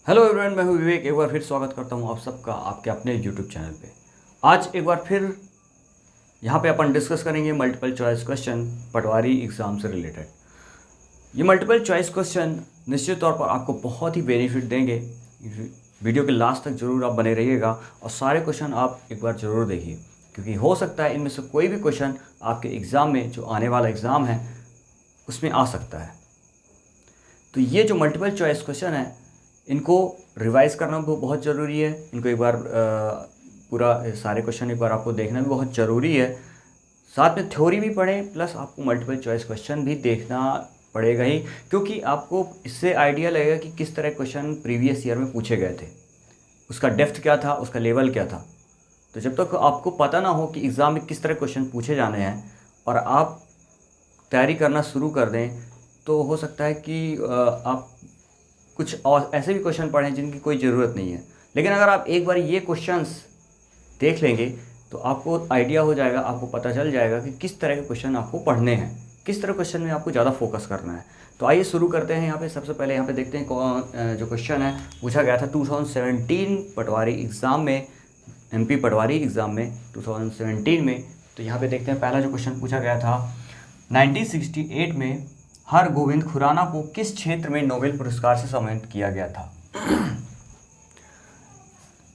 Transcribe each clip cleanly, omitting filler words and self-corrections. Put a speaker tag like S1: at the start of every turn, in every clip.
S1: Hello everyone, मैं हूं विवेक। एक बार फिर स्वागत करता हूं आप सबका आपके अपने यूट्यूब चैनल पे। आज एक बार फिर यहाँ पे अपन डिस्कस करेंगे मल्टीपल चॉइस क्वेश्चन पटवारी एग्ज़ाम से रिलेटेड। ये मल्टीपल चॉइस क्वेश्चन निश्चित तौर पर आपको बहुत ही बेनिफिट देंगे। वीडियो के लास्ट तक ज़रूर आप बने रहिएगा और सारे क्वेश्चन आप एक बार ज़रूर देखिए, क्योंकि हो सकता है इनमें से कोई भी क्वेश्चन आपके एग्ज़ाम में, जो आने वाला एग्ज़ाम है, उसमें आ सकता है। तो ये जो मल्टीपल चॉइस क्वेश्चन है, इनको रिवाइज़ करना भी बहुत ज़रूरी है। इनको एक बार पूरा सारे क्वेश्चन एक बार आपको देखना भी बहुत ज़रूरी है। साथ में थ्योरी भी पढ़ें, प्लस आपको मल्टीपल चॉइस क्वेश्चन भी देखना पड़ेगा ही, क्योंकि आपको इससे आइडिया लगेगा कि किस तरह क्वेश्चन प्रीवियस ईयर में पूछे गए थे, उसका डेप्थ क्या था, उसका लेवल क्या था। तो जब तक आपको पता ना हो कि एग्ज़ाम में किस तरह क्वेश्चन पूछे जाने हैं और आप तैयारी करना शुरू कर दें, तो हो सकता है कि आप कुछ और ऐसे भी क्वेश्चन पढ़ें जिनकी कोई ज़रूरत नहीं है। लेकिन अगर आप एक बार ये क्वेश्चंस देख लेंगे तो आपको आइडिया हो जाएगा, आपको पता चल जाएगा कि किस तरह के क्वेश्चन आपको पढ़ने हैं, किस तरह क्वेश्चन में आपको ज़्यादा फोकस करना है। तो आइए शुरू करते हैं। यहाँ पे सबसे पहले यहाँ पे देखते हैं जो क्वेश्चन है पूछा गया था 2017 पटवारी एग्ज़ाम में, MP पटवारी एग्ज़ाम में 2017 में। तो यहाँ पे देखते हैं पहला जो क्वेश्चन पूछा गया था, 1968 में हरगोविंद खुराना को किस क्षेत्र में नोबेल पुरस्कार से सम्मानित किया गया था।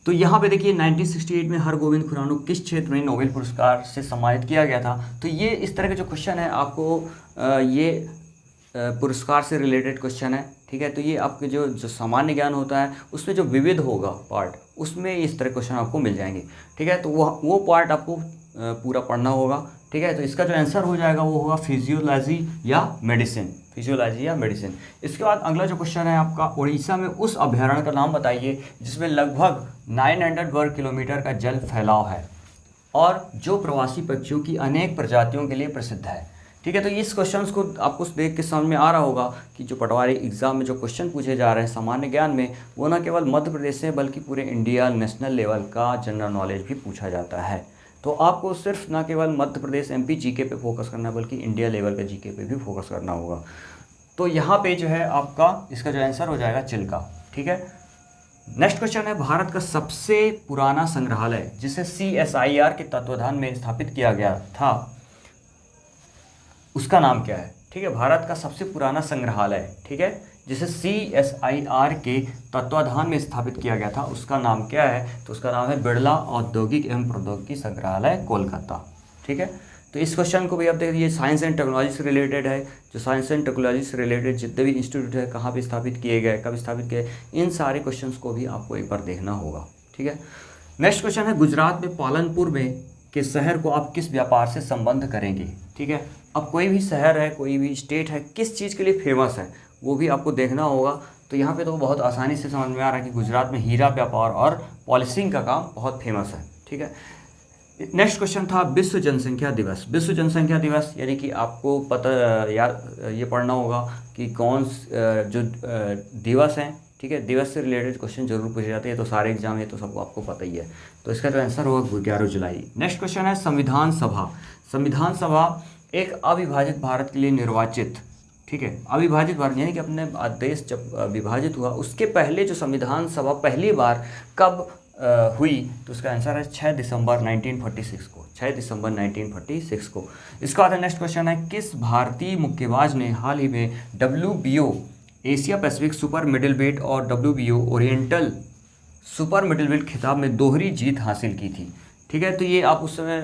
S1: तो यहाँ पे देखिए 1968 में हरगोविंद खुराना को किस क्षेत्र में नोबेल पुरस्कार से सम्मानित किया गया था। तो ये इस तरह के जो क्वेश्चन है आपको ये पुरस्कार से रिलेटेड क्वेश्चन है, ठीक है। तो ये आपके जो सामान्य ज्ञान होता है उसमें जो विविध होगा पार्ट, उसमें इस तरह क्वेश्चन आपको मिल जाएंगे, ठीक है। तो वो पार्ट आपको पूरा पढ़ना होगा, ठीक है। तो इसका जो आंसर हो जाएगा वो होगा फिजियोलॉजी या मेडिसिन, फिजियोलॉजी या मेडिसिन। इसके बाद अगला जो क्वेश्चन है आपका, उड़ीसा में उस अभयारण्य का नाम बताइए जिसमें लगभग 900 वर्ग किलोमीटर का जल फैलाव है और जो प्रवासी पक्षियों की अनेक प्रजातियों के लिए प्रसिद्ध है, ठीक है। तो इस क्वेश्चन को आपको देख के समझ में आ रहा होगा कि जो पटवारी एग्ज़ाम में जो क्वेश्चन पूछे जा रहे हैं सामान्य ज्ञान में, वो न केवल मध्य प्रदेश से बल्कि पूरे इंडिया नेशनल लेवल का जनरल नॉलेज भी पूछा जाता है। तो आपको सिर्फ ना केवल मध्य प्रदेश MP GK पे फोकस करना है, बल्कि इंडिया लेवल का GK पे भी फोकस करना होगा। तो यहाँ पे जो है आपका इसका जो आंसर हो जाएगा चिल्का, ठीक है। नेक्स्ट क्वेश्चन है, भारत का सबसे पुराना संग्रहालय जिसे CSIR के तत्वाधान में स्थापित किया गया था, उसका नाम क्या है, ठीक है। भारत का सबसे पुराना संग्रहालय, ठीक है, जिसे CSIR के तत्वाधान में स्थापित किया गया था, उसका नाम क्या है। तो उसका नाम है बिरला औद्योगिक एवं प्रौद्योगिकी संग्रहालय कोलकाता, ठीक है। तो इस क्वेश्चन को भी आप देखिए, साइंस एंड टेक्नोलॉजी से रिलेटेड है। जो साइंस एंड टेक्नोलॉजी से रिलेटेड जितने भी इंस्टीट्यूट है, कहाँ पे स्थापित किए गए, कब स्थापित किए, इन सारे क्वेश्चंस को भी आपको एक बार देखना होगा, ठीक है। नेक्स्ट क्वेश्चन है, गुजरात में पालनपुर में के शहर को आप किस व्यापार से संबंध करेंगे, ठीक है। अब कोई भी शहर है, कोई भी स्टेट है, किस चीज़ के लिए फेमस है वो भी आपको देखना होगा। तो यहाँ पे तो बहुत आसानी से समझ में आ रहा है कि गुजरात में हीरा व्यापार और पॉलिशिंग का काम बहुत फेमस है, ठीक है। नेक्स्ट क्वेश्चन था विश्व जनसंख्या दिवस। विश्व जनसंख्या दिवस यानी कि आपको पता यार ये पढ़ना होगा कि कौन जो दिवस हैं, ठीक है। दिवस से रिलेटेड क्वेश्चन जरूर पूछे जाते हैं, तो सारे एग्जाम है तो सबको आपको पता ही है। तो इसका जो आंसर होगा 11 जुलाई। नेक्स्ट क्वेश्चन है संविधान सभा। संविधान सभा एक अविभाजित भारत के लिए निर्वाचित, ठीक है, अविभाजित भारत यानी कि अपने देश जब विभाजित हुआ उसके पहले जो संविधान सभा पहली बार कब हुई, तो उसका आंसर है 6 दिसंबर 1946 को, 6 दिसंबर 1946 को। इसका बाद नेक्स्ट क्वेश्चन है, किस भारतीय मुक्केबाज ने हाल ही में WBO Asia Pacific super middle weight और WBO oriental super middle weight खिताब में दोहरी जीत हासिल की थी, ठीक है। तो ये आप उस समय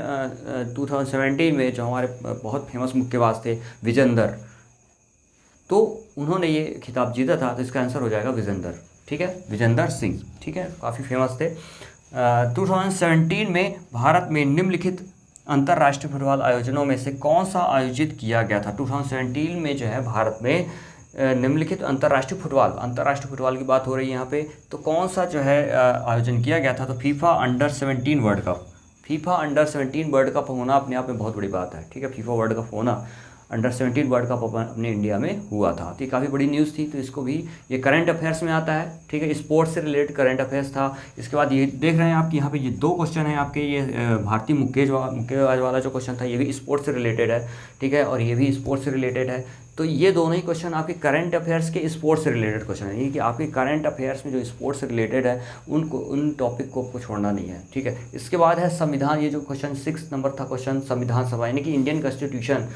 S1: 2017 में जो हमारे बहुत फेमस मुक्केबाज थे विजेंदर, तो उन्होंने ये खिताब जीता था। तो इसका आंसर हो जाएगा विजेंदर, ठीक है, विजेंदर सिंह, ठीक है, काफ़ी फेमस थे। 2017 में भारत में निम्नलिखित अंतर्राष्ट्रीय फुटबॉल आयोजनों में से कौन सा आयोजित किया गया था। 2017 में जो है भारत में निम्नलिखित अंतर्राष्ट्रीय फुटबॉल की बात हो रही है यहाँ पे, तो कौन सा जो है आयोजन किया गया था। तो FIFA under 17 world cup, FIFA under 17 world cup होना अपने आप में बहुत बड़ी बात है, ठीक है। फीफा वर्ल्ड कप होना, अंडर 17 वर्ल्ड कप अपने इंडिया में हुआ था, तो ये काफ़ी बड़ी न्यूज़ थी। तो इसको भी ये करंट अफेयर्स में आता है, ठीक है, स्पोर्ट्स से रिलेटेड करंट अफेयर्स था। इसके बाद ये देख रहे हैं आप कि यहाँ पे ये 2 क्वेश्चन हैं आपके, ये भारतीय मुक्केबाज वाला जो क्वेश्चन था ये भी स्पोर्ट्स से रिलेटेड है, ठीक है, और ये भी स्पोर्ट्स से रिलेटेड है। तो ये दोनों ही क्वेश्चन आपके करंट अफेयर्स के स्पोर्ट्स से रिलेटेड क्वेश्चन है, ये कि आपके करंट अफेयर्स में जो स्पोर्ट्स से रिलेटेड है उन टॉपिक को आपको छोड़ना नहीं है, ठीक है। इसके बाद है संविधान, ये जो क्वेश्चन 6 नंबर था क्वेश्चन संविधान सभा यानी कि इंडियन कॉन्स्टिट्यूशन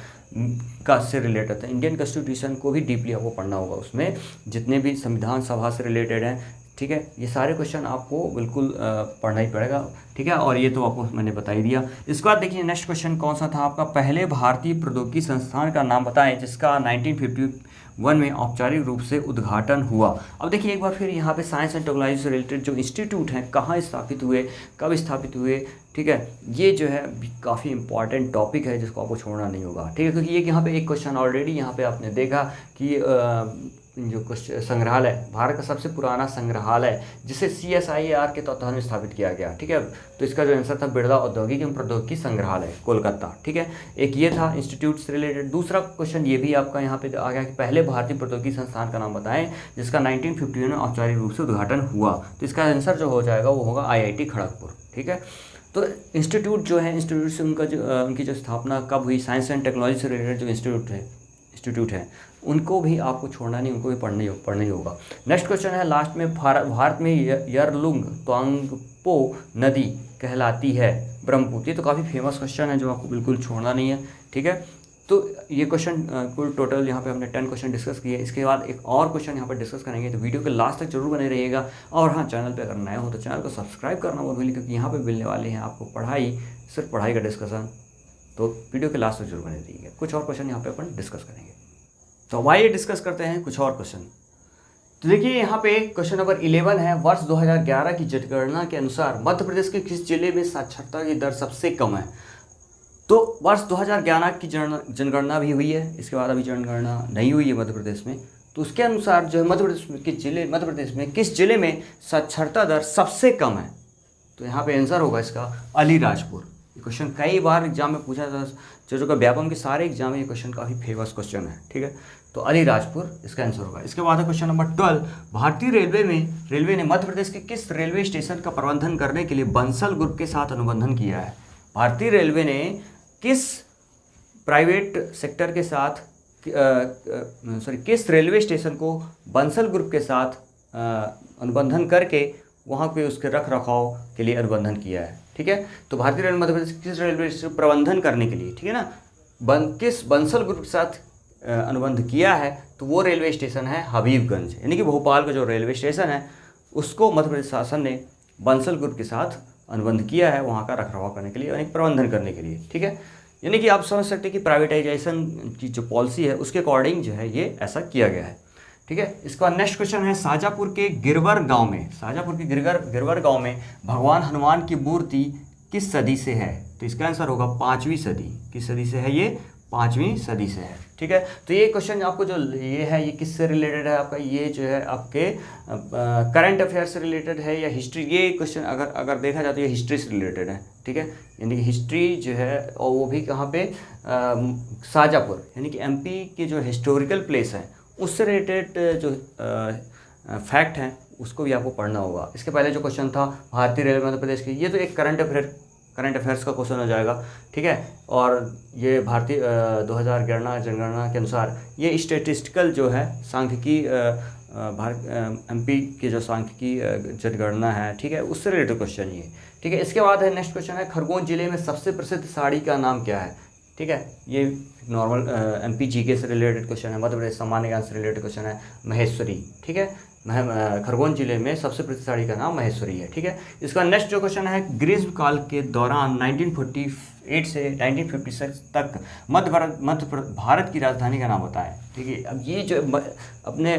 S1: का से रिलेटेड था। इंडियन कॉन्स्टिट्यूशन को भी डीपली आपको पढ़ना होगा, उसमें जितने भी संविधान सभा से रिलेटेड हैं, ठीक है, ये सारे क्वेश्चन आपको बिल्कुल पढ़ना ही पड़ेगा, ठीक है। और ये तो आपको मैंने बता ही दिया। इसके बाद देखिए नेक्स्ट क्वेश्चन कौन सा था आपका, पहले भारतीय प्रौद्योगिकी संस्थान का नाम बताएं जिसका 1951 में औपचारिक रूप से उद्घाटन हुआ। अब देखिए एक बार फिर यहाँ पे साइंस एंड टेक्नोलॉजी से रिलेटेड जो इंस्टीट्यूट हैं कहाँ स्थापित हुए, कब स्थापित हुए, ठीक है, ये जो है काफ़ी इंपॉर्टेंट टॉपिक है जिसको आपको छोड़ना नहीं होगा, ठीक है। क्योंकि ये यहाँ पे एक क्वेश्चन ऑलरेडी यहाँ पे आपने देखा कि जो संग्रहालय, भारत का सबसे पुराना संग्रहालय जिसे CSIR के तत्वाधान में स्थापित किया गया, ठीक है, तो इसका जो आंसर था बिरला औद्योगिक एवं प्रौद्योगिकी संग्रहालय कोलकाता, ठीक है। एक ये था इंस्टीट्यूट से रिलेटेड। दूसरा क्वेश्चन ये भी आपका यहाँ पे आ गया कि पहले भारतीय प्रौद्योगिकी संस्थान का नाम बताएं जिसका 1951 में औपचारिक रूप से उद्घाटन हुआ, तो इसका आंसर जो हो जाएगा वो होगा IIT खड़गपुर, ठीक है। तो इंस्टीट्यूट जो है, इंस्टीट्यूट से उनकी जो स्थापना कब हुई, साइंस एंड टेक्नोलॉजी से रिलेटेड जो इंस्टीट्यूट है उनको भी आपको छोड़ना नहीं, उनको भी पढ़ना ही होगा। नेक्स्ट क्वेश्चन है लास्ट में, भारत में यरलुंग त्वांगपो नदी कहलाती है ब्रह्मपुत्र, ये तो काफ़ी फेमस क्वेश्चन है जो आपको बिल्कुल छोड़ना नहीं है, ठीक है। तो ये क्वेश्चन कुल टोटल यहाँ पे हमने 10 क्वेश्चन डिस्कस किए। इसके बाद एक और क्वेश्चन यहाँ पर डिस्कस करेंगे, तो वीडियो के लास्ट तक जरूर बने रहिएगा। और हाँ, चैनल पे अगर नए हो तो चैनल को सब्सक्राइब करना मत भूलिए, क्योंकि यहाँ पे मिलने वाले हैं आपको पढ़ाई, सिर्फ पढ़ाई का डिस्कशन, तो वीडियो के लास्ट तक जरूर बने रहिएगा। कुछ और क्वेश्चन यहाँ पे अपन डिस्कस करेंगे, तो अब आइए डिस्कस करते हैं कुछ और क्वेश्चन। तो देखिए यहाँ पे क्वेश्चन नंबर 11 है, वर्ष 2011 की जनगणना के अनुसार मध्य प्रदेश के किस जिले में साक्षरता की दर सबसे कम है। तो वर्ष 2011 की जनगणना भी हुई है, इसके बाद अभी जनगणना नहीं हुई है मध्य प्रदेश में, तो उसके अनुसार जो है मध्य प्रदेश में किस जिले में साक्षरता दर सबसे कम है, तो यहाँ पे आंसर होगा इसका अलीराजपुर। ये क्वेश्चन कई बार एग्जाम में पूछा था, जो का व्यापम के सारे एग्जाम में ये क्वेश्चन काफ़ी फेमस क्वेश्चन है, ठीक है। तो अलीराजपुर इसका आंसर होगा। इसके बाद है क्वेश्चन नंबर 12, भारतीय रेलवे ने मध्य प्रदेश के किस रेलवे स्टेशन का प्रबंधन करने के लिए बंसल ग्रुप के साथ अनुबंधन किया है। भारतीय रेलवे ने किस प्राइवेट सेक्टर के साथ किस रेलवे स्टेशन को बंसल ग्रुप के साथ अनुबंधन करके वहाँ पे उसके रख रखाव के लिए अनुबंधन किया है, ठीक है। तो भारतीय रेलवे मध्य प्रदेश किस रेलवे स्टेशन प्रबंधन करने के लिए, ठीक है ना, किस बंसल ग्रुप के साथ अनुबंध किया है, तो वो रेलवे स्टेशन है हबीबगंज, यानी कि भोपाल का जो रेलवे स्टेशन है उसको मध्य प्रदेश शासन ने बंसल ग्रुप के साथ अनुबंध किया है वहाँ का रखरखाव करने के लिए, यानी प्रबंधन करने के लिए, ठीक है। यानी कि आप समझ सकते हैं कि प्राइवेटाइजेशन की जो पॉलिसी है उसके अकॉर्डिंग जो है ये ऐसा किया गया है, ठीक है। इसके बाद नेक्स्ट क्वेश्चन है, शाजापुर के गिरवर गांव में भगवान हनुमान की मूर्ति किस सदी से है, तो इसका आंसर होगा 5वीं सदी। किस सदी से है ये, 5वीं सदी से है, ठीक है। तो ये क्वेश्चन आपको जो ये है ये किससे रिलेटेड है आपका, ये जो है आपके करंट अफेयर से रिलेटेड है या हिस्ट्री, ये क्वेश्चन अगर देखा जाए तो ये हिस्ट्री से रिलेटेड है, ठीक है। यानी कि हिस्ट्री जो है और वो भी कहाँ पे, शाजापुर, यानी कि MP के जो हिस्टोरिकल प्लेस है उससे रिलेटेड जो फैक्ट हैं उसको भी आपको पढ़ना होगा। इसके पहले जो क्वेश्चन था भारतीय रेलवे मध्य प्रदेश की, ये तो एक करंट अफेयर्स का क्वेश्चन हो जाएगा, ठीक है। और ये भारतीय 2011 जनगणना के अनुसार ये स्टेटिस्टिकल जो है सांख्यिकी MP की जो सांख्यिकी जनगणना है, ठीक है, उससे रिलेटेड क्वेश्चन ये, ठीक है। इसके बाद है नेक्स्ट क्वेश्चन है, खरगोन जिले में सबसे प्रसिद्ध साड़ी का नाम क्या है, ठीक है। ये नॉर्मल MP GK से रिलेटेड क्वेश्चन है, मध्य प्रदेश सामान्य ज्ञान से रिलेटेड क्वेश्चन है, महेश्वरी, ठीक है। खरगोन जिले में सबसे प्रसिद्ध साड़ी का नाम महेश्वरी है, ठीक है। इसका नेक्स्ट जो क्वेश्चन है, ग्रीष्म काल के दौरान 1948 से 1956 तक भारत की राजधानी का नाम बताएं, ठीक है। अब ये जो अपने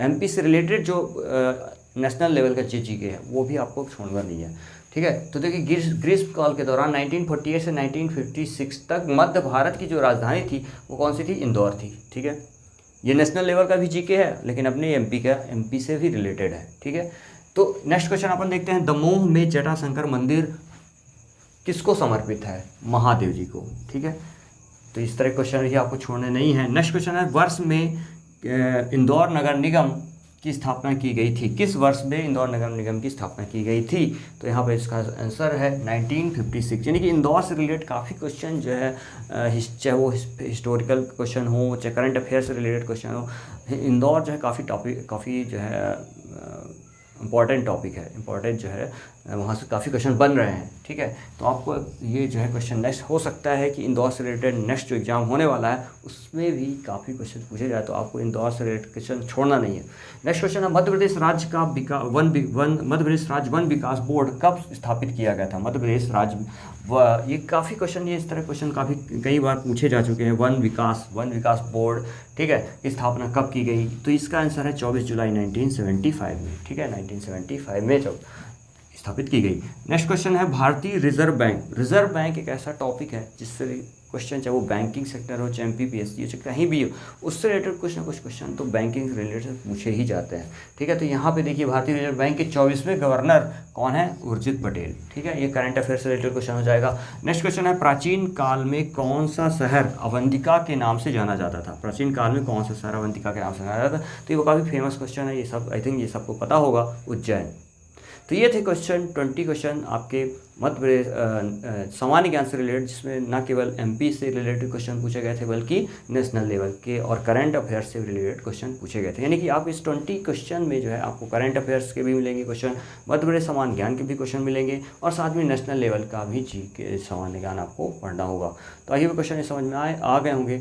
S1: MP से रिलेटेड जो नेशनल लेवल का GK है वो भी आपको छोड़ना नहीं है, ठीक है। तो देखिए ग्रीष्म काल के दौरान 1948 से 1956 तक मध्य भारत की जो राजधानी थी वो कौन सी थी, इंदौर थी, ठीक है। ये नेशनल लेवल का भी GK है लेकिन अपने MP से भी रिलेटेड है, ठीक है। तो नेक्स्ट क्वेश्चन अपन देखते हैं, दमोह में जटाशंकर मंदिर किसको समर्पित है, महादेव जी को, ठीक है। तो इस तरह क्वेश्चन भी आपको छोड़ने नहीं है। नेक्स्ट क्वेश्चन है, वर्ष में इंदौर नगर निगम की स्थापना की गई थी? किस वर्ष में इंदौर नगर निगम की स्थापना की गई थी? तो यहाँ पे इसका आंसर है 1956। यानी कि इंदौर से रिलेटेड काफ़ी क्वेश्चन जो है चाहे वो हिस्टोरिकल क्वेश्चन हो, चाहे करंट अफेयर से रिलेटेड क्वेश्चन हो, इंदौर जो है काफ़ी जो है इम्पॉर्टेंट टॉपिक है, इम्पॉर्टेंट जो है वहाँ से काफ़ी क्वेश्चन बन रहे हैं। ठीक है, तो आपको ये जो है क्वेश्चन नेक्स्ट हो सकता है कि इंदौर से रिलेटेड नेक्स्ट जो एग्जाम होने वाला है उसमें भी काफ़ी क्वेश्चन पूछे जाए, तो आपको इंदौर से रिलेटेड क्वेश्चन छोड़ना नहीं है। नेक्स्ट क्वेश्चन है मध्य प्रदेश राज्य का मध्य प्रदेश राज्य वन विकास बोर्ड कब स्थापित किया गया था? मध्य प्रदेश राज्य ये काफ़ी क्वेश्चन, ये इस तरह क्वेश्चन काफ़ी कई बार पूछे जा चुके हैं। वन विकास बोर्ड, ठीक है, की स्थापना कब की गई? तो इसका आंसर है 24 जुलाई 1975 में। ठीक है, 1975 में जब स्थापित की गई। नेक्स्ट क्वेश्चन है भारतीय रिजर्व बैंक एक ऐसा टॉपिक है जिससे क्वेश्चन, चाहे वो बैंकिंग सेक्टर हो, चाहे MPPSC हो, चाहे कहीं भी हो, उससे रिलेटेड कुछ ना कुछ क्वेश्चन तो बैंकिंग से रिलेटेड पूछे ही जाते हैं। ठीक है, तो यहाँ पे देखिए भारतीय रिजर्व बैंक के 24वें गवर्नर कौन है? उर्जित पटेल। ठीक है, ये करंट अफेयर से रिलेटेड क्वेश्चन हो जाएगा। नेक्स्ट क्वेश्चन है प्राचीन काल में कौन सा शहर अवंतिका के नाम से जाना जाता था? प्राचीन काल में कौन सा शहर अवंतिका के नाम से जाना जाता था? तो ये वो काफ़ी फेमस क्वेश्चन है, ये सब आई थिंक ये सबको पता होगा, उज्जैन। तो ये थे क्वेश्चन 20 क्वेश्चन आपके मध्य प्रदेश सामान्य ज्ञान से रिलेटेड, जिसमें न केवल MP से रिलेटेड क्वेश्चन पूछे गए थे बल्कि नेशनल लेवल के और करंट अफेयर्स से रिलेटेड क्वेश्चन पूछे गए थे। यानी कि आप इस 20 क्वेश्चन में जो है आपको करंट अफेयर्स के भी मिलेंगे क्वेश्चन, मध्य प्रदेश सामान्य ज्ञान के भी क्वेश्चन मिलेंगे और साथ में नेशनल लेवल का भी जी के सामान्य ज्ञान आपको पढ़ना होगा। तो आइए क्वेश्चन समझ में आ गए होंगे।